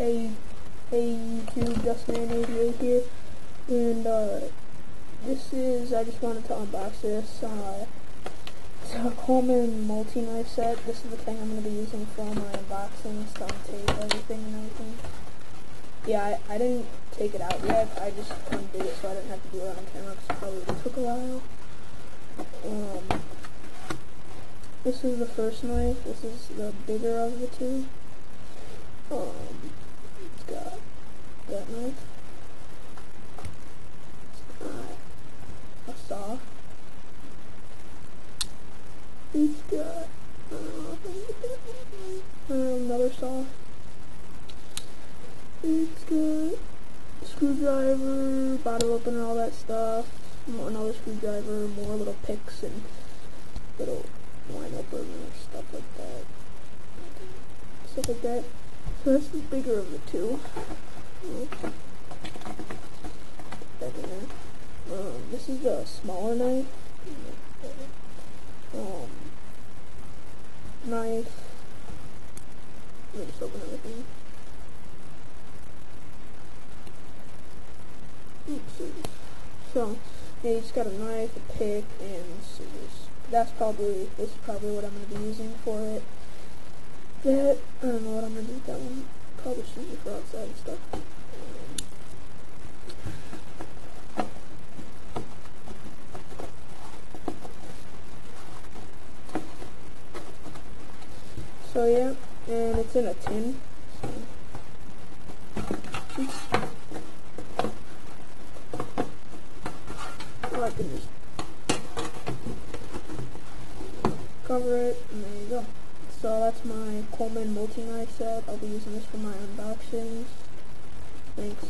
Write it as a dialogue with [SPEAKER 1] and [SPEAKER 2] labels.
[SPEAKER 1] Hey YouTube, Justin88 here, and I just wanted to unbox this. It's a Coleman multi-knife set. This is the thing I'm going to be using for all my unboxings, to untape everything and everything. Yeah, I didn't take it out yet. I just undid it so I didn't have to do it on camera because it probably took a while. This is the first knife. This is the bigger of the two. It's got that knife. It's got a saw. It's got another saw. It's got a screwdriver, bottle opener, all that stuff. Another screwdriver, more little picks and little wine opener, stuff like that. So that's the bigger of the two. Back in there. This is the smaller knife. Knife. Let me just open everything. So, yeah, you just got a knife, a pick, and scissors. This is probably what I'm going to be using for it. That, I don't know what I'm going to do with that one. Probably just use it for outside and stuff. So yeah, and it's in a tin. So I can just cover it, and there you go. So that's my Coleman multi-knife set. I'll be using this for my unboxings. Thanks.